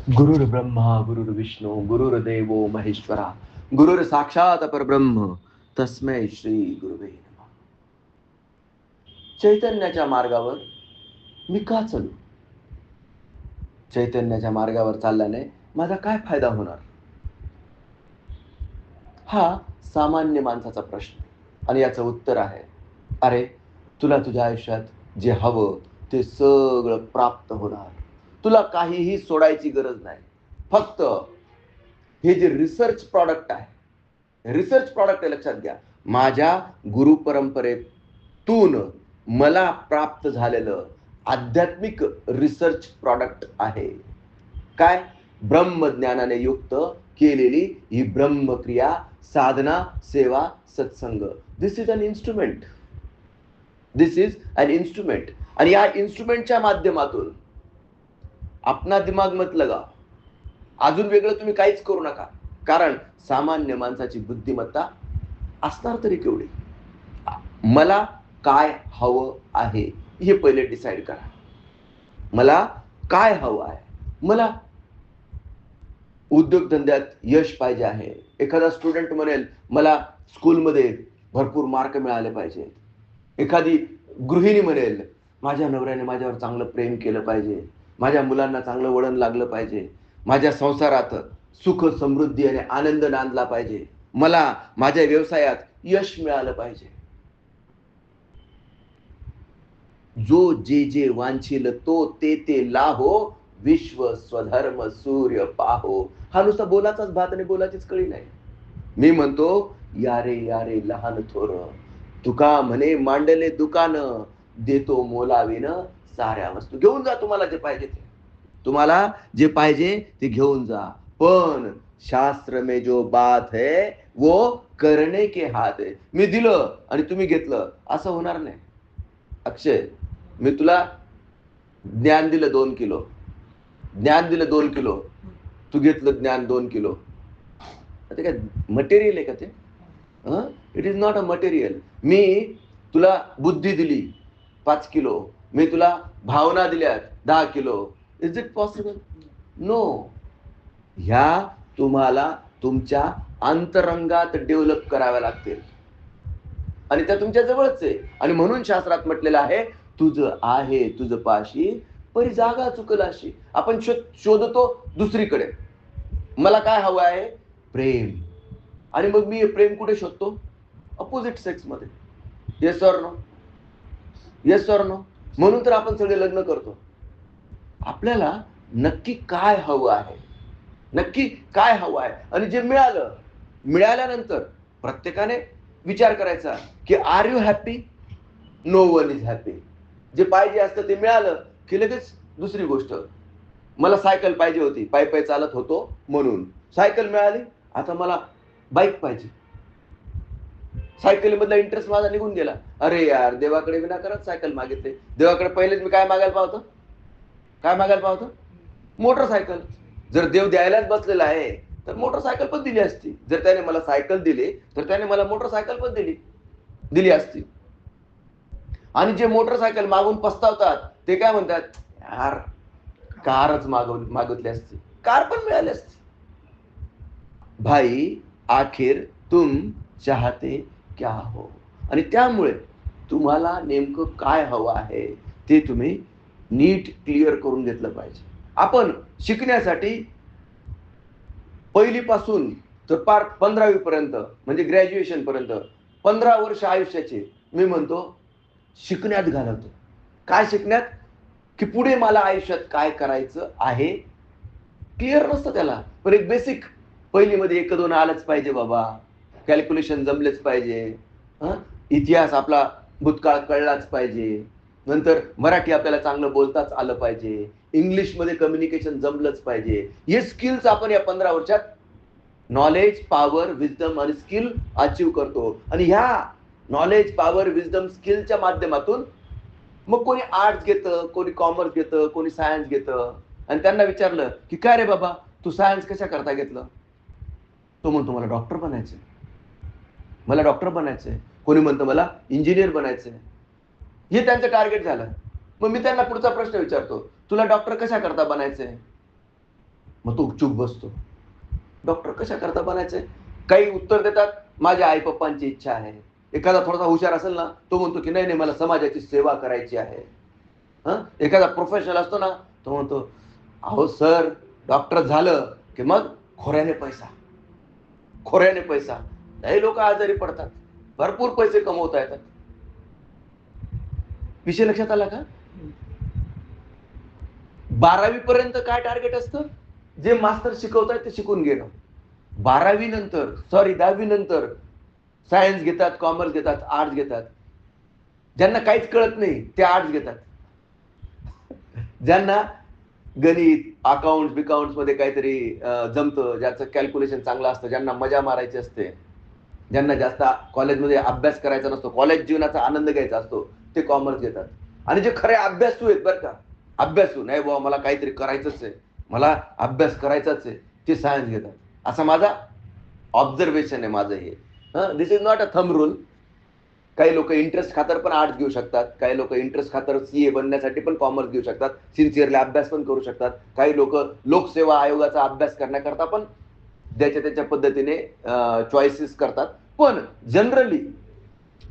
गुरुर् ब्रह्मा गुरुर्विष्णू गुरुर्देवो महेश्वरा गुरुर् साक्षात परब्रह्म तस्मै श्री गुरुवे नमः. चैतन्याच्या मार्गावर मी का चालू? चैतन्याच्या मार्गावर चालल्याने माझा काय फायदा होणार? हा सामान्य माणसाचा प्रश्न आणि याचं उत्तर आहे, अरे तुला तुझ्या आयुष्यात जे हवं ते सगळं प्राप्त होणार. तुला काहीही सोडायची गरज नाही. फक्त हे जे रिसर्च प्रॉडक्ट आहे, रिसर्च प्रॉडक्ट आहे, लक्षात घ्या. माझ्या गुरु परंपरेतून मला प्राप्त झालेलं आध्यात्मिक रिसर्च प्रॉडक्ट आहे. काय? ब्रह्मज्ञानाने युक्त केलेली ही ब्रह्मक्रिया, साधना, सेवा, सत्संग. This is an instrument. This is an instrument. आणि या इन्स्ट्रुमेंटच्या माध्यमातून अपना दिमाग मत लगाओ. अजून वेगळं तुम्ही काहीच करू नका. कारण सामान्य माणसाची बुद्धिमत्ता असणार तरी केवढी? मला काय हवं आहे हे पहिले डिसाईड करा. मला काय हवं आहे? मला उद्योगधंद्यात यश पाहिजे आहे. एखादा स्टुडंट म्हणेल मला स्कूलमध्ये भरपूर मार्क मिळाले पाहिजे. एखादी गृहिणी म्हणेल माझ्या नवऱ्याने माझ्यावर चांगलं प्रेम केलं पाहिजे, माझ्या मुलांना चांगलं वळण लागलं पाहिजे, माझ्या संसारात सुख समृद्धी आणि आनंद नांदला पाहिजे, मला माझ्या व्यवसायात यश मिळालं पाहिजे. जो जे जे वांछील तो ते ते लाहो, विश्व स्वधर्म सूर्य पाहो. हा नुसता बोलाचाच भात आणि बोलाचीच कळी नाही. मी म्हणतो यारे यारे लहान थोर, तुका म्हणे मांडले दुकान, देतो मोलाविन साऱ्या वस्तू. घेऊन जा तुम्हाला जे पाहिजे ते. तुम्हाला जे पाहिजे ते घेऊन जा. पण शास्त्र में जो बात है वो करने के हात है. मी दिलं आणि तुम्ही घेतलं असं होणार नाही. अक्षय, मी तुला ज्ञान दिलं 2 किलो, ज्ञान दिलं 2 किलो, तू घेतलं ज्ञान 2 किलो. ते काय मटेरियल आहे का ते? It is not a material. मी तुला बुद्धी दिली 5 किलो, मी तुला भावना दिल्या 10 किलो. Is it possible? नो. ह्या तुम्हाला तुमच्या अंतरंगात डेव्हलप कराव्या लागतील आणि त्या तुमच्या जवळच आहे. आणि म्हणून शास्त्रात म्हटलेलं आहे, तुझं आहे तुझं पाशी परी जागा चुकलाशी. आपण शोधतो दुसरीकडे. मला काय हवं आहे? प्रेम. आणि मग मी प्रेम कुठे शोधतो? अपोजिट सेक्स मध्ये. Yes or no? Yes or no? म्हणून तर आपण सगळे लग्न करतो. आपल्याला नक्की काय हवं आहे? नक्की काय हवं आहे? आणि जे मिळालं, मिळाल्यानंतर प्रत्येकाने विचार करायचा की are you happy? No one is happy. जे पाहिजे असतं ते मिळालं की लगेच दुसरी गोष्ट, मला सायकल पाहिजे होती, पायी पायी चालत होतो म्हणून सायकल मिळाली, आता मला बाईक पाहिजे. सायकलीमधला इंटरेस्ट माझा निघून गेला. अरे यार, देवाकडे विनाकारण सायकल मागितले. देवाकडे पहिलेच मी काय मागायला पाहतो? काय मागायला पाहतो? मोटरसायकल. जर देव द्यायलाच बसलेला आहे तर मोटरसायकल पण दिली असती. जर त्याने मला सायकल दिली तर त्याने मला मोटरसायकल पण दिली असती. आणि जे मोटरसायकल मागून पस्तावतात ते काय म्हणतात, यार कारच मागितली असती, कार पण मिळाली असती. भाई आखिर तुम चाहते क्या हो? आणि त्यामुळे तुम्हाला नेमकं काय हवं आहे ते तुम्ही नीट क्लिअर करून घेतलं पाहिजे. आपण शिकण्यासाठी पहिलीपासून तर पार 15वी पर्यंत म्हणजे ग्रॅज्युएशन पर्यंत 15 वर्ष आयुष्याचे मी म्हणतो शिकण्यात घालवतो. काय शिकण्यात? की पुढे मला आयुष्यात काय करायचं आहे क्लिअर नसतं त्याला. पण एक बेसिक पहिलीमध्ये 1-2 आलंच पाहिजे बाबा, कॅल्क्युलेशन जमलेच पाहिजे, इतिहास आपला भूतकाळ कळलाच पाहिजे, नंतर मराठी आपल्याला चांगलं बोलताच आलं पाहिजे, इंग्लिशमध्ये कम्युनिकेशन जमलंच पाहिजे. हे स्किल्स आपण या 15 वर्षात नॉलेज, पॉवर, विजडम आणि स्किल अचीव करतो. आणि ह्या नॉलेज, पॉवर, विजडम, स्किलच्या माध्यमातून मग कोणी आर्ट्स घेतं, कोणी कॉमर्स घेतं, कोणी सायन्स घेतं. आणि त्यांना विचारलं की काय रे बाबा, तू सायन्स कशा करता घेतलं? तो म्हणतो मला डॉक्टर बनायचंय, मला डॉक्टर बनायचंय. कोणी म्हणतं मला इंजिनियर बनायचंय. हे त्यांचं टार्गेट झालं. मग मी त्यांना पुढचा प्रश्न विचारतो, तुला डॉक्टर कशा करता बनायचंय? मग तो चूप बसतो. डॉक्टर कशा करता बनायचंय? काही उत्तर देतात, माझ्या आई पप्पांची इच्छा आहे. एखादा थोडासा हुशार असेल ना, तो म्हणतो की नाही नाही, मला समाजाची सेवा करायची आहे. एखादा प्रोफेशनल असतो ना, तो म्हणतो अहो सर, डॉक्टर झालं की मग खोऱ्याने पैसा, खोऱ्याने पैसा. लई लोक आजारी पडतात, भरपूर पैसे कमवता येतात. विषय लक्षात आला का? 12वी पर्यंत काय टार्गेट असतं? जे मास्टर शिकवतायत ते शिकून घेणं. 12वी नंतर, सॉरी 10वी नंतर सायन्स घेतात, कॉमर्स घेतात, आर्ट्स घेतात. ज्यांना काहीच कळत नाही ते आर्ट्स घेतात. ज्यांना गणित, अकाउंट्स बिकाउंट्स मध्ये काहीतरी जमतं, ज्याचं कॅल्क्युलेशन चांगलं असतं, ज्यांना मजा मारायची असते, ज्यांना जास्त कॉलेजमध्ये अभ्यास करायचा नसतो, कॉलेज जीवनाचा आनंद घ्यायचा असतो, ते कॉमर्स घेतात. आणि जे खरे अभ्यासू आहेत बरं का, अभ्यासू नाही बाबा मला काहीतरी करायचंच आहे, मला अभ्यास करायचाच आहे, ते सायन्स घेतात. असा माझा ऑब्झर्वेशन आहे माझं हे. This is not a thumb rule. काही लोक इंटरेस्ट खातर पण आर्ट्स घेऊ शकतात, काही लोक इंटरेस्ट खातर सीए बनण्यासाठी पण कॉमर्स घेऊ शकतात, सिन्सिअरली अभ्यास पण करू शकतात. काही लोक लोकसेवा आयोगाचा अभ्यास करण्याकरता पण त्याच्या पद्धतीने चॉईसेस करतात. पण जनरली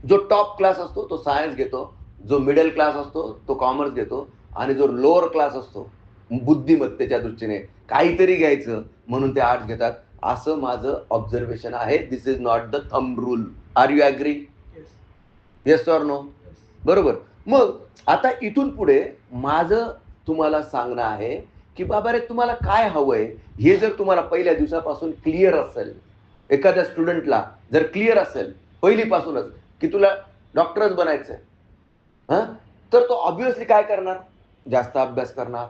जो टॉप क्लास असतो तो सायन्स घेतो, जो मिडल क्लास असतो तो कॉमर्स घेतो, आणि जो लोअर क्लास असतो बुद्धिमत्तेच्या दृष्टीने काहीतरी घ्यायचं म्हणून ते आर्ट्स घेतात. असं माझं ऑब्झर्वेशन आहे. This is not the thumb rule. Are you agree? Yes or no? बरोबर. मग आता इथून पुढे माझं तुम्हाला सांगणं आहे की बाबा रे, तुम्हाला काय हवंय हे जर तुम्हाला पहिल्या दिवसापासून क्लिअर असेल, एखाद्या स्टुडंटला जर क्लिअर असेल पहिलीपासूनच की तुला डॉक्टरच बनायचंय, तर तो ऑब्व्हियसली काय करणार? जास्त अभ्यास करणार.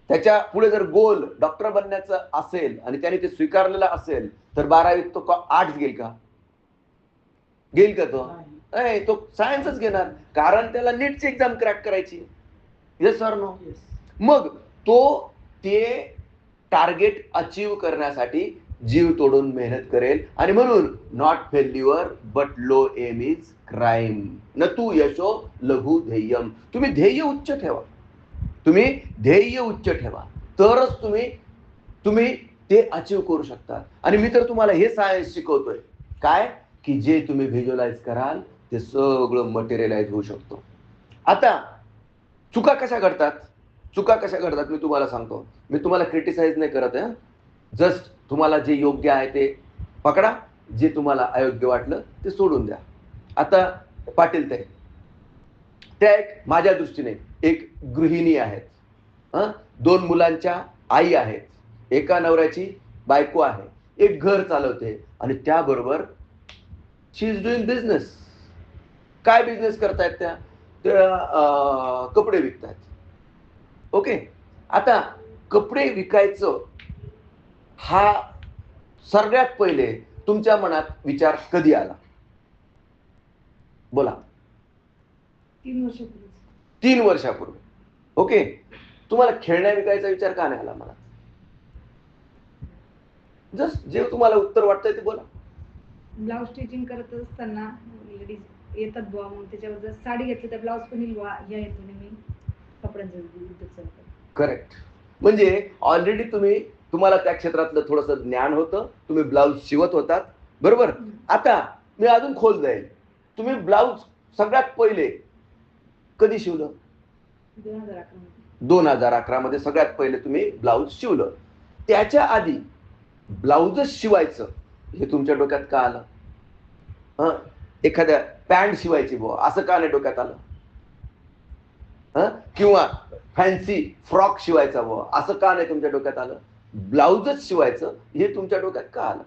त्याच्या पुढे जर गोल डॉक्टर बनण्याचं असेल आणि त्याने ते स्वीकारलेलं असेल, तर 12वीत तो आर्ट्स घेईल का? घेईल का तो? नाही, तो सायन्सच घेणार, कारण त्याला नीटची एक्झाम क्रॅक करायची. Yes or no? मग तो ते टार्गेट अचीव करण्यासाठी जीव तोडून मेहनत करेल. आणि म्हणून not failure but low aim is crime, न तू यशो लघु ध्येयम. तुम्ही ध्येय उच्च ठेवा, तुम्ही ध्येय उच्च ठेवा, तरच तुम्ही ते अचीव करू शकता. आणि मी तर तुम्हाला हे सायन्स शिकवतोय काय, की जे तुम्ही व्हिज्युअलाइज कराल ते सगळं मटेरियलाइज होऊ शकतो. आता चुका कशा घडतात? चुका कशा घडतात मी तुम्हाला सांगतो. मी तुम्हाला क्रिटिसाइज नाही करत आहे. जस्ट तुम्हाला जे योग्य आहे ते पकडा, जे तुम्हाला अयोग्य वाटलं ते सोडून द्या. आता पाटील ताई, त्या एक माझ्या दृष्टीने एक गृहिणी आहेत, 2 मुलांच्या आई आहेत, एका नवऱ्याची बायको आहे, एक घर चालवते, आणि त्याबरोबर शी इज डुईंग बिझनेस. काय बिझनेस करतायत त्या? कपडे विकतायत. ओके. आता कपडे विकायचं हा सगळ्यात पहिले तुमच्या मनात विचार कधी आला? बोला. 3 वर्षापूर्वी. 3 वर्षापूर्वी. ओके. तुम्हाला खेळण्या विकायचा विचार का नाही आला मला? जस्ट जे तुम्हाला उत्तर वाटतंय ते बोला. ब्लाऊज स्टिचिंग करत असताना लेडीज येतात बुवा, मग त्याच्यावर जर साडी घेतली तर ब्लाऊज पण येईल बुवा, या हेतूने मी कपड्यांचं उद्योग चालतो. करेक्ट. म्हणजे ऑलरेडी तुम्हाला त्या क्षेत्रातलं थोडंसं ज्ञान होतं, तुम्ही ब्लाऊज शिवत होतात, बरोबर. आता मी अजून खोल जाईल. तुम्ही ब्लाऊज सगळ्यात पहिले कधी शिवलं? 2011 मध्ये. 2011 मध्ये सगळ्यात पहिले तुम्ही ब्लाऊज शिवलं. त्याच्या आधी ब्लाऊजच शिवायचं हे तुमच्या डोक्यात का आलं? एखाद्या पॅन्ट शिवायची बुवा असं का नाही डोक्यात आलं? किंवा फॅन्सी फ्रॉक शिवायचा बुवा असं का नाही तुमच्या डोक्यात आलं? ब्लाऊजच शिवायचं हे तुमच्या डोक्यात का आलं?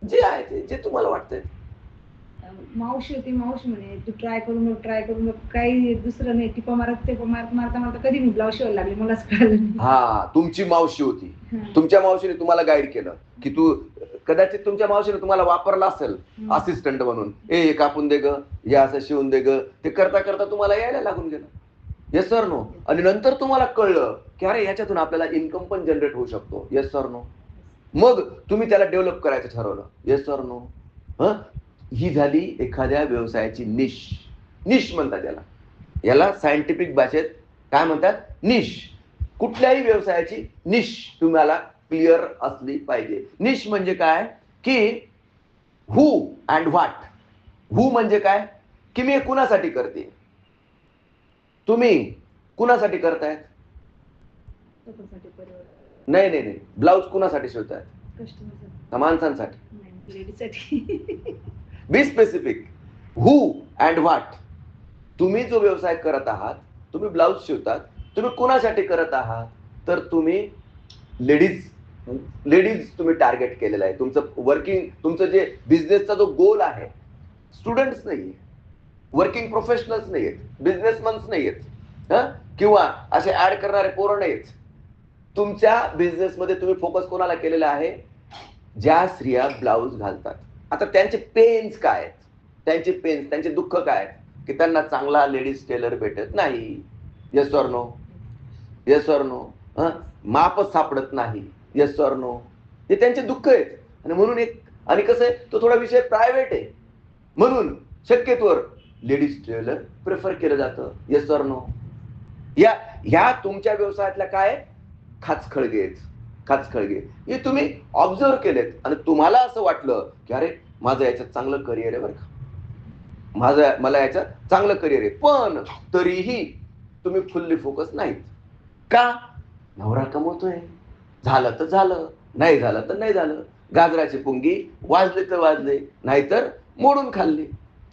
जे आहे ते जे तुम्हाला वाटतंय. मावशी होती, मावशी म्हणे तू ट्राय करून बघ, काही दुसरं नाही, टिपा मारता कधी मी ब्लाऊज शिवायला लागले, मलाच कळलं. हा, तुमची मावशी होती. तुमच्या मावशीने तुम्हाला गाईड केलं की तू, कदाचित तुमच्या मावशीने तुम्हाला वापरला असेल असिस्टंट म्हणून, हे कापून दे ग, हे असं शिवून दे ग. ते करता करता तुम्हाला यायला लागून गेलं. Yes sir no? आणि नंतर तुम्हाला कळलं की अरे याच्यातून आपल्याला इन्कम पण जनरेट होऊ शकतो. Yes sir no? मग तुम्ही त्याला डेव्हलप करायचं ठरवलं. Yes sir no? ही झाली एखाद्या व्यवसायाची निश म्हणतात याला सायंटिफिक भाषेत काय म्हणतात? निश. कुठल्याही व्यवसायाची निश तुम्हाला क्लिअर असली पाहिजे. निश म्हणजे काय की हू अँड व्हॉट. हू म्हणजे काय की मी हे कुणासाठी करते, तुम्ही कुणासाठी करतायत? स्वतःसाठी, परिवार, नाही नाही नाही, ब्लाऊज कुणासाठी शिवतायत? कस्टमरसाठी, माणसांसाठी. नाही लेडीजसाठी. Be specific. Who and what. तुम्ही जो व्यवसाय करत आहात, तुम्ही ब्लाऊज शिवतात, तुम्ही कुणासाठी करत आहात? तर तुम्ही लेडीज लेडीज तुम्ही टार्गेट केलेलं आहे. तुमचं वर्किंग, तुमचं जे बिझनेसचा जो गोल आहे, स्टुडंट्स नाहीये, वर्किंग प्रोफेशनल्स नाहीयेत, बिझनेसमन्स नाहीयेत, किंवा असे ऍड करणारे पोरं नाहीत. तुमच्या बिझनेसमध्ये तुम्ही फोकस कोणाला केलेला आहे? ज्या स्त्रिया ब्लाऊज घालतात. आता त्यांचे पेन्स काय आहेत? त्यांचे पेन्स, त्यांचे दुःख काय आहेत? की त्यांना चांगला लेडीज टेलर भेटत नाही. Yes or no? Yes or no? मापच सापडत नाही. Yes or no? हे त्यांचे दुःख आहेत. आणि म्हणून आणि कसं आहे, तो थोडा विषय प्रायव्हेट आहे, म्हणून शक्यतोवर लेडीज टेलर प्रेफर केलं जातं. Yes or no? ह्या तुमच्या व्यवसायातल्या काय खाचखळगे आहेत. खाचखळगे हे तुम्ही ऑब्झर्व केलेत आणि तुम्हाला असं वाटलं की अरे माझं याच्यात चांगलं करिअर आहे बरं का, मला याच्यात चांगलं करिअर आहे, पण तरीही तुम्ही फुल्ली फोकस नाहीत. का? नवरा कमवतोय, झालं तर झालं, नाही झालं तर नाही झालं. गाजराची पुंगी वाजले तर वाजले, नाहीतर मोडून खाल्ली.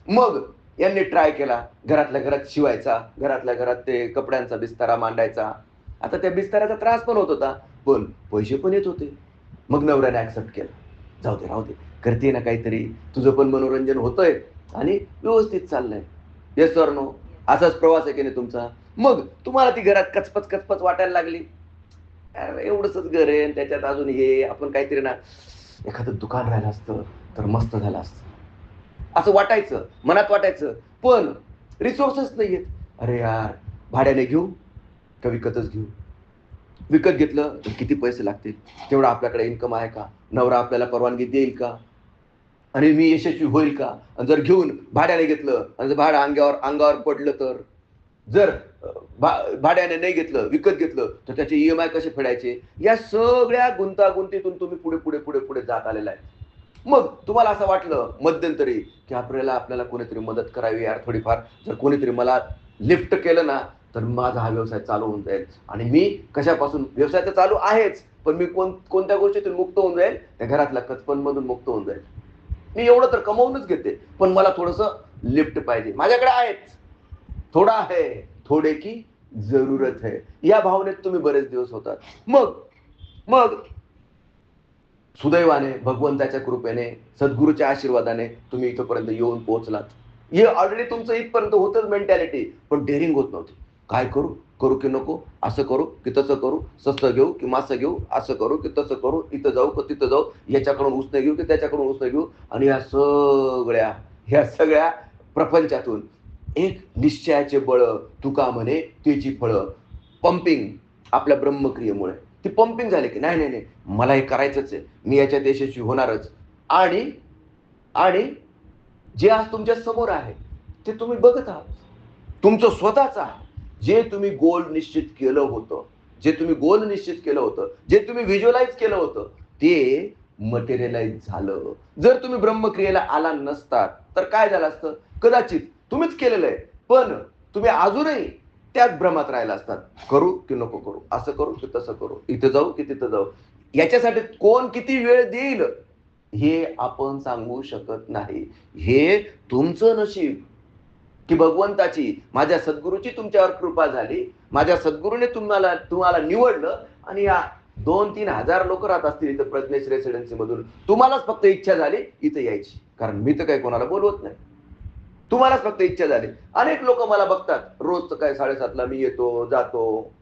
मग यांनी ट्राय केला, घरातल्या घरात शिवायचा, घरातल्या घरात ते कपड्यांचा बिस्तारा मांडायचा. आता त्या बिस्ताराचा त्रास पण होत होता, पण पैसे पण येत होते. मग नवऱ्याने ऍक्सेप्ट केलं, जाऊ दे राहू दे, करते ना काहीतरी, तुझं पण मनोरंजन होतंय आणि व्यवस्थित चाललंय. Yes or no? असाच प्रवास आहे की नाही तुमचा? मग तुम्हाला ती घरात कचपच कचपच वाटायला लागली, एवढंच घर आहे त्याच्यात अजून हे, आपण काहीतरी ना एखादं दुकान राहिलं असतं तर मस्त झालं असतं, असं वाटायचं, मनात वाटायचं. पण रिसोर्सेस नाहीयेत. अरे यार, भाड्याने घेऊ का विकतच घेऊ? विकत घेतलं तर किती पैसे लागतील? तेवढा आपल्याकडे इन्कम आहे का? नवरा आपल्याला परवानगी देईल का? आणि मी यशस्वी होईल का? आणि जर घेऊन भाड्याने घेतलं आणि जर भाडं अंगावर पडलं तर? जर भाड्याने नाही घेतलं, विकत घेतलं, तर त्याचे EMI कसे फेडायचे? या सगळ्या गुंतागुंतीतून तुम्ही पुढे पुढे पुढे पुढे जात आलेला आहे. मग तुम्हाला असं वाटलं मध्यंतरी की आपल्याला कोणीतरी मदत करावी यार थोडीफार, जर कोणीतरी मला लिफ्ट केलं ना तर माझा हा व्यवसाय चालू होऊन जाईल. आणि मी कशापासून, व्यवसाय तर चालू आहेच, पण मी कोणत्या गोष्टीतून मुक्त होऊन जाईल? त्या घरातल्या कचपणमधून मुक्त होऊन जाईल. मी एवढं तर कमवूनच घेते, पण मला थोडंसं लिफ्ट पाहिजे. माझ्याकडे आहेच, थोडा आहे, थोडे की जरूरत है, या भावनेत तुम्ही बरेच दिवस होतात. मग सुदैवाने, भगवंताच्या कृपेने, सद्गुरूच्या आशीर्वादाने तुम्ही इथपर्यंत येऊन पोहोचलात. हे ऑलरेडी तुमचं इथपर्यंत होतच मेंटॅलिटी, पण डेअरिंग होत नव्हती. काय करू, करू की नको, असं करू की तसं करू, सस्तं घेऊ की मासं घेऊ, असं करू की तसं करू, इथं जाऊ की तिथं जाऊ, याच्याकडून उसने घेऊ की त्याच्याकडून उसने घेऊ. आणि ह्या सगळ्या प्रपंचातून एक निश्चयाचे बळ, तुका म्हणे त्याची फळं. पंपिंग आपल्या ब्रह्मक्रियेमुळे ती पंपिंग झाली की नाही नाही नाही, मला हे करायचंच आहे, मी याच्यात यशस्वी होणारच. आणि जे आज तुमच्या समोर आहे ते तुम्ही बघत आहात, तुमचं स्वतःच आहे. जे तुम्ही गोल निश्चित केलं होतं, जे तुम्ही व्हिज्युअलाइज केलं होतं, ते मटेरियलाइज झालं. जर तुम्ही ब्रह्मक्रियेला आला नसतात तर काय झालं असतं? कदाचित तुम्हीच केलेलं आहे, पण तुम्ही अजूनही त्याच भ्रमात राहिला असतात. करू की नको करू, असं करू की तसं करू, इथं जाऊ की तिथं जाऊ. याच्यासाठी कोण किती वेळ देईल हे आपण सांगू शकत नाही. हे तुमचं नशीब की भगवंताची, माझ्या सद्गुरूची तुमच्यावर कृपा झाली, माझ्या सद्गुरूने तुम्हाला निवडलं. आणि या 2-3 हजार लोक राहत असतील इथं प्रज्ञेश रेसिडेन्सी मधून, तुम्हालाच फक्त इच्छा झाली इथं यायची, कारण मी तर काही कोणाला बोलवत नाही, तुम्हालाच फक्त इच्छा झाली. अनेक लोक मला बघतात रोज, काय 7:30ला मी येतो जातो,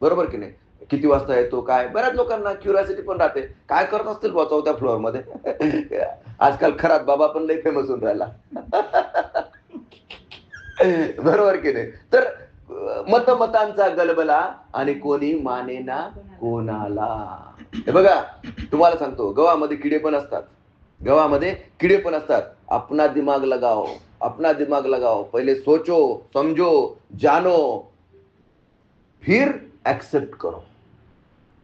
बरोबर की नाही, किती वाजता येतो काय, बऱ्याच लोकांना क्युरिओसिटी पण राहते, काय करत असतील बुवा 4थ्या फ्लोअर मध्ये. आजकाल खरात बाबा पण लई फेमस होऊन राहिला. बरोबर की नाही? तर मतांचा गलबला आणि कोणी मानेना कोणाला. हे बघा, तुम्हाला सांगतो, गव्हामध्ये किडे पण असतात. अपना दिमाग लगाओ, पहिले सोचो, समजो, जानो. फिर ऍक्सेप्ट करो.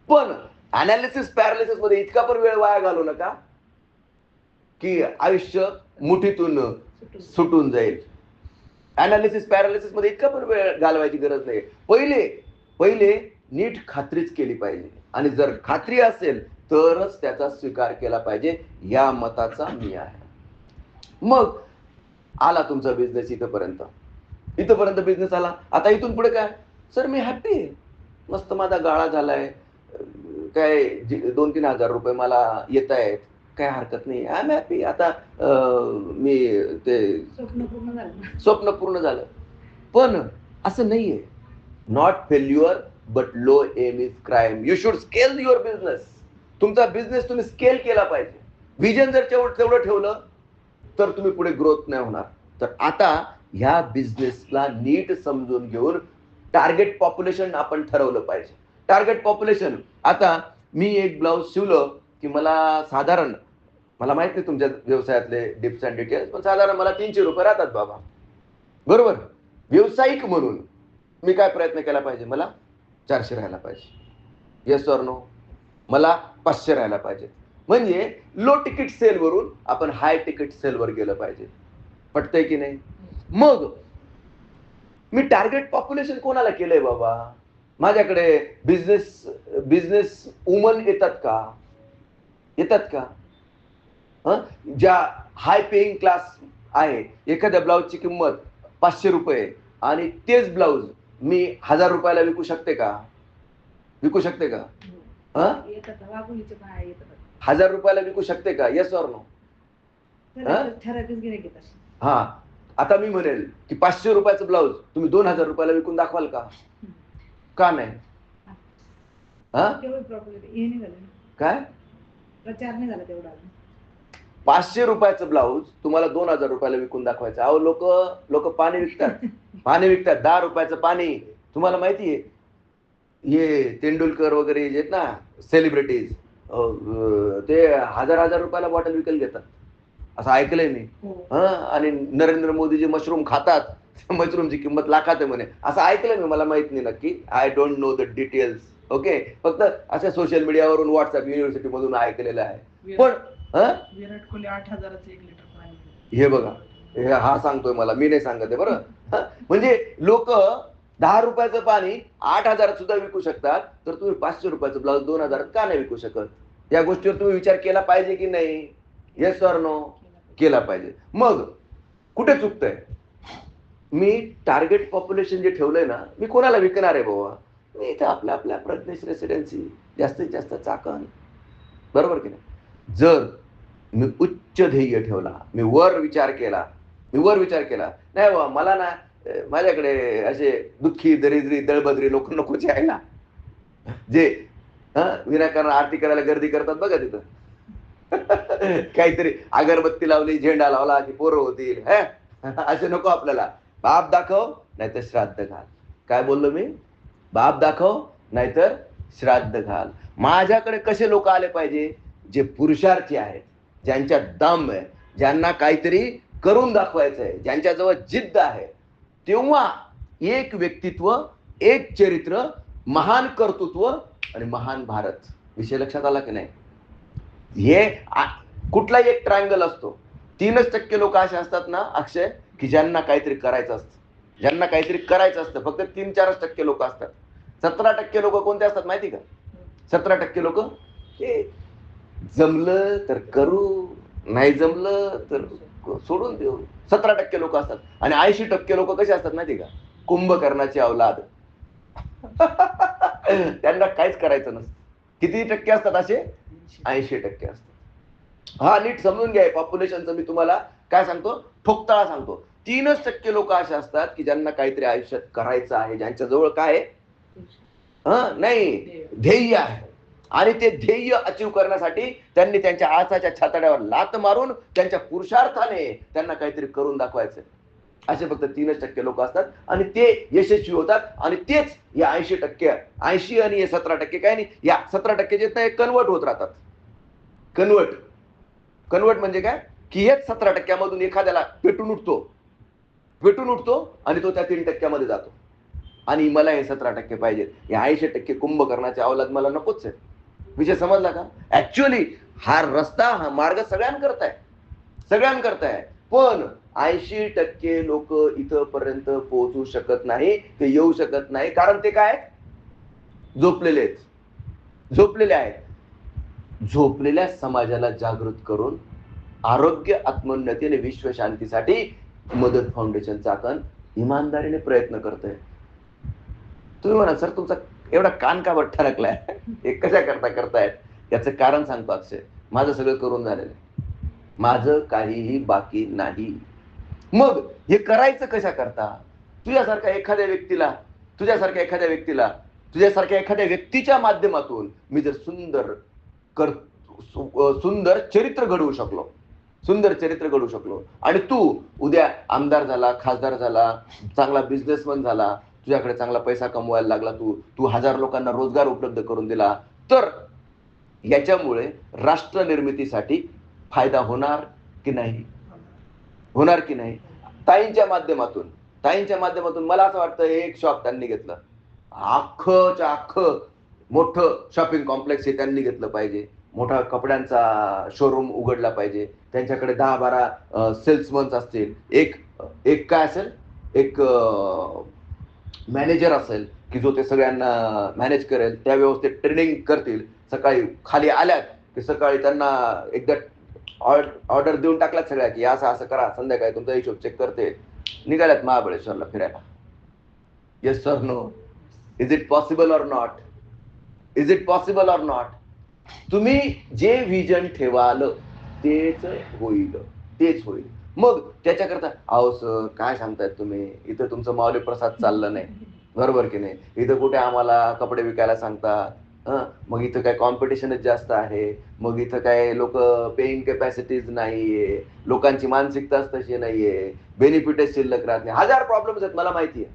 पण अनालिसिस पॅरालिसिस मध्ये इतका पण वेळ वाया घालू नका की आयुष्य मुठीतून सुटून जाईल. अनालिसिस पॅरालिसिस मध्ये इतका पण वेळ घालवायची गरज नाही. पहिले नीट खात्रीच केली पाहिजे, आणि जर खात्री असेल तरच त्याचा स्वीकार केला पाहिजे. या मताचा मी आहे. मग आला तुमचा बिझनेस इथपर्यंत बिझनेस आला. आता इथून पुढे काय? सर मी हॅप्पी आहे, मस्त माझा गाळा झालाय, काय 2-3 हजार रुपये मला येत आहेत, काय हरकत नाही, आय एम हॅपी. आता मी ते स्वप्न पूर्ण झालं. पण असं नाहीये. Not failure but low aim is crime. You should scale your business. तुमचा बिझनेस तुम्ही स्केल केला पाहिजे. व्हिजन जर तेवढं ठेवलं तर तुम्ही पुढे ग्रोथ नाही होणार. तर आता ह्या बिझनेसला नीट समजून घेऊन टार्गेट पॉप्युलेशन आपण ठरवलं पाहिजे. टार्गेट पॉप्युलेशन, आता मी एक ब्लाऊज शिवलं की मला साधारण, मला माहित नाही तुमच्या व्यवसायातले डिप्स अँड डिटेल्स, पण साधारण मला 300 रुपये राहतात बाबा, बरोबर. व्यावसायिक म्हणून मी काय प्रयत्न केला पाहिजे? मला 400 राहायला पाहिजे. Yes or no? मला 500 राहायला पाहिजे. म्हणजे लो तिकीट सेल वरून आपण हाय तिकीट सेलवर गेलं पाहिजे. पटतंय की नाही? मग मी टार्गेट पॉप्युलेशन कोणाला केलंय बाबा? माझ्याकडे बिझनेस वुमन येतात का? ज्या हाय पेईंग क्लास आहे, एखाद्या ब्लाऊजची किंमत 500 रुपये आणि तेच ब्लाऊज मी 1000 रुपयाला विकू शकते का? 1000 रुपयाला विकू शकते का? Yes or no? हा. आता मी म्हणेल की 500 रुपयाचं ब्लाऊज तुम्ही 2000 रुपयाला विकून दाखवाल का? का नाही? काय प्रचार नाही झाला तेवढा. 500 रुपयाचं ब्लाऊज तुम्हाला 2000 रुपयाला विकून दाखवायचं. अहो लोक पाणी विकतात. 10 रुपयाचं पाणी. तुम्हाला माहितीये हे तेंडुलकर वगैरे जे आहेत ना सेलिब्रिटीज, ते 1000 रुपयाला बॉटल विकत घेतात, असं ऐकलंय मी. आणि नरेंद्र मोदी जे मशरूम खातात, मशरूमची किंमत लाखात आहे म्हणे, असं ऐकलंय मी. मला माहित नाही नक्की, I don't know the details. Okay, फक्त अशा सोशल मीडियावरून, व्हॉट्सअप, युनिव्हर्सिटी मधून ऐकलेलं आहे. पण विराट कोहली 8,000चं 1 लिटर पाणी. हे बघा, हा सांगतोय मला, मी नाही सांगत आहे बरं. म्हणजे लोक 10 रुपयाचं पाणी 8,000 सुद्धा विकू शकतात, तर तुम्ही 500 रुपयाचं ब्लाऊज 2000 का नाही विकू शकत? या गोष्टीवर तुम्ही विचार केला पाहिजे की नाही? Yes or no? केला पाहिजे. मग कुठे चुकतंय? मी टार्गेट पॉप्युलेशन जे ठेवलंय ना, मी कोणाला विकणार आहे बाबा? मी इथं आपल्या प्रज्ञेश रेसिडेन्सी, जास्तीत जास्त चाकण, बरोबर की नाही? जर मी उच्च ध्येय ठेवला, मी वर विचार केला, नाही बाबा मला ना, माझ्याकडे असे दुःखी, दरिद्री, दळबद्री लोक नकोच यायला, जे विनाकारण आरती करायला गर्दी करतात बघा तिथं. काहीतरी अगरबत्ती लावली, झेंडा लावला की पोरं होतील, असे नको आपल्याला. बाप दाखव नाहीतर श्राद्ध घाल. काय बोललो मी? बाप दाखव नाहीतर श्राद्ध घाल. माझ्याकडे कसे लोक आले पाहिजे? जे पुरुषार्थी आहेत, ज्यांच्यात दम आहे, ज्यांना काहीतरी करून दाखवायचं आहे, ज्यांच्याजवळ जिद्द आहे. तेव्हा एक व्यक्तित्व, एक चरित्र, महान कर्तृत्व आणि महान भारत. विषय लक्षात आला की नाही? हे कुठलाही एक ट्रायंगल असतो. 3% लोक असे असतात ना अक्षय, की ज्यांना काहीतरी करायचं असतं. फक्त 3-4% लोक असतात. 17% लोक कोणते असतात माहिती का? 17% लोक हे जमलं तर करू, नाही जमलं तर सोडून देऊ. 17% लोक असतात. आणि 80% लोक कसे असतात माहिती का? कुंभकर्णाची औलाद. त्यांना काहीच करायचं नसतं. किती टक्के असतात असे? 80% असतात. हा नीट समजून घ्या. पॉप्युलेशनचं मी तुम्हाला काय सांगतो, ठोकताळा सांगतो. 3% लोक असे असतात की ज्यांना काहीतरी आयुष्यात करायचं आहे, ज्यांच्याजवळ काय नाही, ध्येय आहे. आणि ते ध्येय अचीव करण्यासाठी त्यांनी त्यांच्या आसाच्या छाताड्यावर लात मारून त्यांच्या पुरुषार्थाने त्यांना काहीतरी करून दाखवायचं. असे फक्त 3% लोक असतात आणि ते यशस्वी होतात. आणि तेच या 80% 80 आणि हे 17% काय नाही, या 17% जे आहेत कन्वर्ट होत राहतात. कन्वर्ट म्हणजे काय? की हेच 17% मधून एखाद्याला पेटून उठतो आणि तो त्या 3% मध्ये जातो. आणि मला हे 17% पाहिजेत, हे 80% कुंभकर्णाचे अवलाद मला नकोच आहे. विषय समजला का? ऍक्च्युअली हा रस्ता, हा मार्ग सगळ्यांकरता आहे, पण 80% लोक इथपर्यंत पोहोचू शकत नाही, ते येऊ शकत नाही, कारण ते काय झोपलेले आहेत. झोपलेल्या समाजाला जागृत करून आरोग्य, आत्मोन्नती आणि विश्वशांतीसाठी मदत फाउंडेशन चाकण इमानदारीने प्रयत्न करतोय. तुम्ही म्हणा सर तुमचा एवढा कान का बरं ठरकलाय, हे कशा करतायत? याचं कारण सांगतो अक्षय. माझं सगळं करून झालेलं आहे, माझं काहीही बाकी नाही. मग हे करायचं कशा करता? तुझ्यासारख्या एखाद्या व्यक्तीच्या माध्यमातून मी जर सुंदर चरित्र घडवू शकलो आणि तू उद्या आमदार झाला, खासदार झाला, चांगला बिझनेसमन झाला, तुझ्याकडे चांगला पैसा कमवायला लागला, तू 1000 लोकांना रोजगार उपलब्ध करून दिला, तर याच्यामुळे राष्ट्र निर्मितीसाठी फायदा होणार की नाही? ताईंच्या माध्यमातून मला असं वाटतं एक शॉप त्यांनी घेतलं, अख्खं मोठं शॉपिंग कॉम्प्लेक्स हे त्यांनी घेतलं पाहिजे, मोठा कपड्यांचा शोरूम उघडला पाहिजे, त्यांच्याकडे 10-12 सेल्समन्स असतील, एक काय असेल, एक मॅनेजर असेल की जो ते सगळ्यांना मॅनेज करेल, त्या व्यवस्थित ट्रेनिंग करतील. सकाळी खाली आल्यात की सकाळी त्यांना एकदा ऑर्डर देऊन टाकल्यात सगळ्या की असं करा, संध्याकाळी तुमचा हिशोब चेक करते, निघाल्यात महाबळेश्वरला फिरायला. Yes sir no? Is it possible or not? तुम्ही जे विजन ठेवाल तेच होईल. मग त्याच्याकरता अहो सर काय सांगतायत तुम्ही, इथं तुमचं माऊली प्रसाद चाललं नाही, बरोबर की नाही? इथं कुठे आम्हाला कपडे विकायला सांगतात, मग इथं काय कॉम्पिटिशनच जास्त आहे, मग इथं काय लोक पेइंग कॅपॅसिटीज नाहीये, लोकांची मानसिकताच तशी नाहीये, बेनिफिटच शिल्लक राहत नाही. 1000 प्रॉब्लेम्स आहेत, मला माहिती आहे,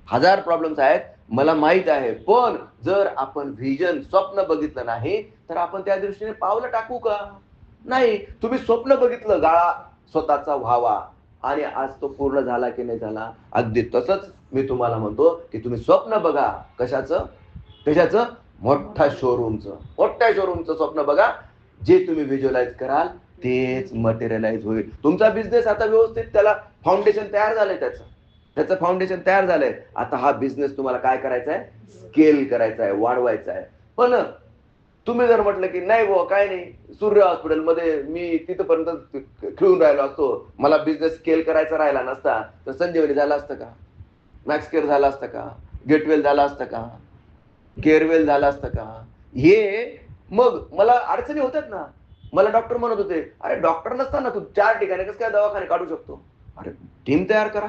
1000 प्रॉब्लेम्स आहेत, मला माहित आहे. पण जर आपण व्हिजन, स्वप्न बघितलं नाही तर आपण त्या दृष्टीने पावलं टाकू का? नाही. तुम्ही स्वप्न बघितलं गाळा स्वतःचा व्हावा, आणि आज तो पूर्ण झाला की नाही झाला? अगदी तसंच मी तुम्हाला म्हणतो की तुम्ही स्वप्न बघा. कशाचं? मोठ्या शोरूमचं स्वप्न बघा. जे तुम्ही व्हिज्युअलाइज कराल तेच मटेरियलाइज होईल. तुमचा बिझनेस आता व्यवस्थित, त्याला फाउंडेशन तयार झालंय, त्याचं फाउंडेशन तयार झालंय. आता हा बिझनेस तुम्हाला काय करायचा आहे? स्केल करायचा आहे, वाढवायचा आहे. पण तुम्ही जर म्हटलं की नाही बुवा काय नाही, सूर्य हॉस्पिटलमध्ये मी तिथपर्यंत खेळून राहिलो असतो, मला बिझनेस स्केल करायचा राहिला नसता, तर संजीवनी झाला असतं का? मॅक्स केअर झाला असतं का? गेटवेल झाला असतं का? केअरवेल झाला असतं का? हे मग मला अडचणी होतात ना. मला डॉक्टर म्हणत होते, अरे डॉक्टर नसताना तू 4 ठिकाणी कसं काय दवाखाने काढू शकतो? अरे टीम तयार करा.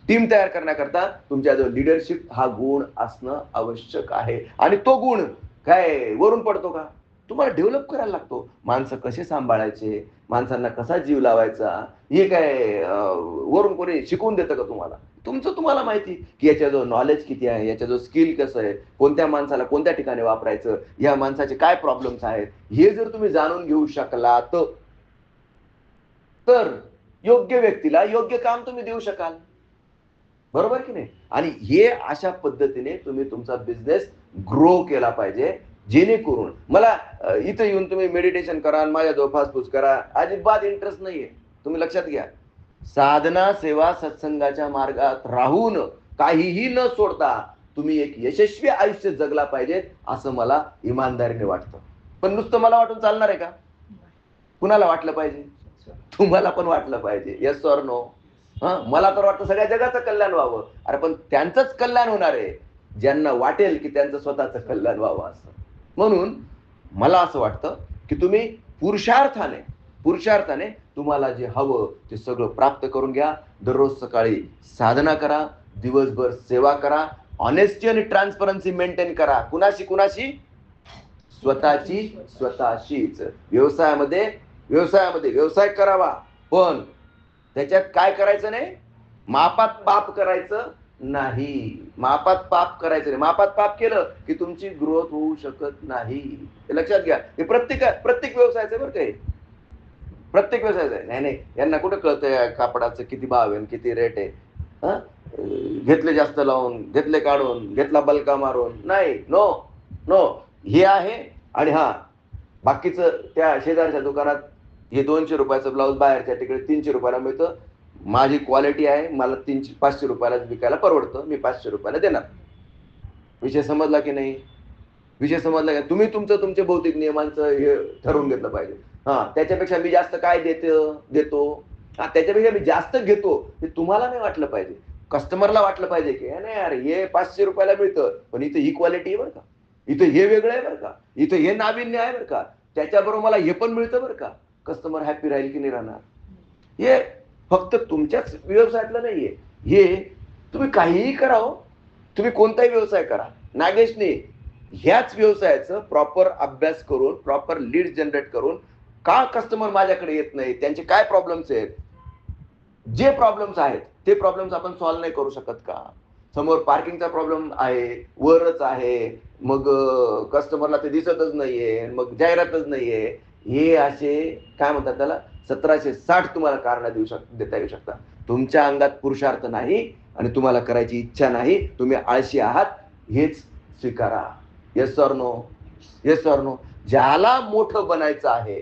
टीम तयार करण्याकरता तुमच्याजवळ लिडरशिप हा गुण असणं आवश्यक आहे. आणि तो गुण काय वरून पडतो का? तुम्हाला डेव्हलप करायला लागतो. माणसं कसे सांभाळायचे, माणसांना कसा जीव लावायचा, हे काय वरून कोणी शिकवून देतं का तुम्हाला? तुम्हाला माहिती की याच्याजवळ नॉलेज किती आहे, याच्याजवळ स्किल कसं आहे, कोणत्या माणसाला कोणत्या ठिकाणी वापरायचं, या माणसाचे काय प्रॉब्लेम्स आहेत, हे जर तुम्ही जाणून घेऊ शकलात तर योग्य व्यक्तीला योग्य काम तुम्ही देऊ शकाल, बरोबर की नाही? आणि हे अशा पद्धतीने तुम्ही तुमचा बिझनेस ग्रो केला पाहिजे, जेणेकरून मला इथं येऊन तुम्ही मेडिटेशन करा, माझ्याजवळ फासफूस करा, अजिबात इंटरेस्ट नाहीये. तुम्ही लक्षात घ्या, साधना, सेवा, सत्संगाच्या मार्गात राहून काहीही न सोडता तुम्ही एक यशस्वी आयुष्य जगला पाहिजे, असं मला इमानदारीने वाटतं. पण नुसतं मला वाटून चालणार आहे का? कुणाला वाटलं पाहिजे? तुम्हाला पण वाटलं पाहिजे. Yes or no? मला तर वाटतं सगळ्या जगाचं कल्याण व्हावं. अरे पण त्यांचंच कल्याण होणार आहे ज्यांना वाटेल की त्यांचं स्वतःचं कल्याण व्हावं असं. म्हणून मला असं वाटतं की तुम्ही पुरुषार्थाने तुम्हाला जे हवं ते सगळं प्राप्त करून घ्या. दररोज सकाळी साधना करा, दिवसभर सेवा करा, ऑनेस्टी आणि ट्रान्सपरन्सी मेंटेन करा. कुणाशी? स्वतःशीच. व्यवसाय करावा, पण त्याच्यात काय करायचं नाही? मापात पाप करायचं नाही. मापात पाप केलं की तुमची ग्रोथ होऊ शकत नाही. हे लक्षात घ्या. हे प्रत्येक व्यवसायाचं बरं काय, प्रत्येक व्यवसायाचं आहे. नाही यांना कुठं कळतंय कापडाचं किती भाव आहे, किती रेट आहे. घेतले जास्त लावून, घेतले काढून, घेतला बलका मारून, नाही. नो नो, हे आहे. आणि हा बाकीचं त्या शेजारच्या दुकानात हे 200 रुपयाचं ब्लाऊज बाहेरच्या तिकडे 300 रुपयाला मिळतं. माझी क्वालिटी आहे, मला 500 रुपयाला विकायला परवडतं, मी 500 रुपयाला देणार. विषय समजला की नाही? विषय समजला का? तुम्ही तुमचे भौतिक नियमांचं हे ठरवून घेतलं पाहिजे. त्याच्यापेक्षा मी जास्त काय देतो, त्याच्यापेक्षा मी जास्त घेतो हे तुम्हाला नाही वाटलं पाहिजे, कस्टमरला वाटलं पाहिजे की नाही यार हे 500 रुपयाला मिळतं, पण इथं ही क्वालिटी आहे बरं का, इथं हे वेगळं आहे बरं का, इथं हे नाविन्य आहे बरं का, त्याच्याबरोबर मला हे पण मिळतं बरं का. कस्टमर हॅपी राहील की नाही राहणार? हे फक्त तुमच्याच व्यवसायातलं नाहीये, हे तुम्ही काहीही करा हो, तुम्ही कोणताही व्यवसाय करा. नागेशने ह्याच व्यवसायाचं प्रॉपर अभ्यास करून, प्रॉपर लीड जनरेट करून, का कस्टमर माझ्याकडे येत नाही, त्यांचे काय प्रॉब्लेम्स आहेत, जे प्रॉब्लेम्स आहेत ते प्रॉब्लेम्स आपण सॉल्व्ह नाही करू शकत का? समोर पार्किंगचा प्रॉब्लेम आहे, वरच आहे, मग कस्टमरला ते दिसतच नाहीये, मग जाहिरातच नाहीये, हे असे काय म्हणतात त्याला 1760 तुम्हाला कारण देता येऊ शकतात. तुमच्या अंगात पुरुषार्थ नाही आणि तुम्हाला करायची इच्छा नाही, तुम्ही आळशी आहात, हेच स्वीकारा. Yes or no? Yes or no? ज्याला मोठं बनायचं आहे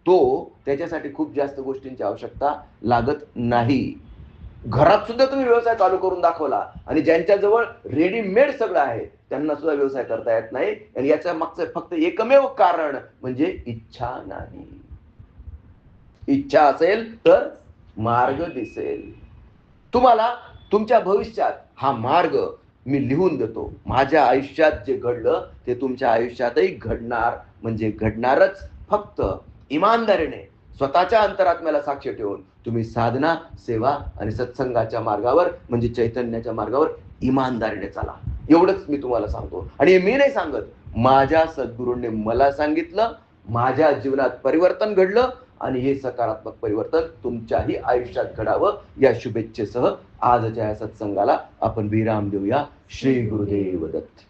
तो त्याच्यासाठी खूप जास्त गोष्टींची आवश्यकता लागत नाही. घरात सुद्धा तुम्ही व्यवसाय चालू करून दाखवला आणि ज्यांच्याजवळ रेडीमेड सगळं आहे त्यांना सुद्धा व्यवसाय करता येत नाही, आणि याच्या मागचं फक्त एकमेव कारण म्हणजे इच्छा नाही. इच्छा असेल तर मार्ग दिसेल तुम्हाला. तुमच्या भविष्यात हा मार्ग मी लिहून देतो. माझ्या आयुष्यात जे घडलं ते तुमच्या आयुष्यातही घडणार, म्हणजे घडणारच. फक्त इमानदारीने स्वतःच्या अंतरात्म्याला साक्ष ठेवून तुम्ही साधना, सेवा आणि सत्संगाच्या मार्गावर म्हणजे चैतन्याच्या मार्गावर इमानदारीने चाला. एवढंच मी तुम्हाला सांगतो. आणि मी नाही सांगत, माझ्या सद्गुरूंनी मला सांगितलं, माझ्या जीवनात परिवर्तन घडलं आणि हे सकारात्मक परिवर्तन तुमच्याही आयुष्यात घडावं या शुभेच्छेसह आजच्या या सत्संगाला आपण विराम देऊया. श्री गुरुदेव दत्त.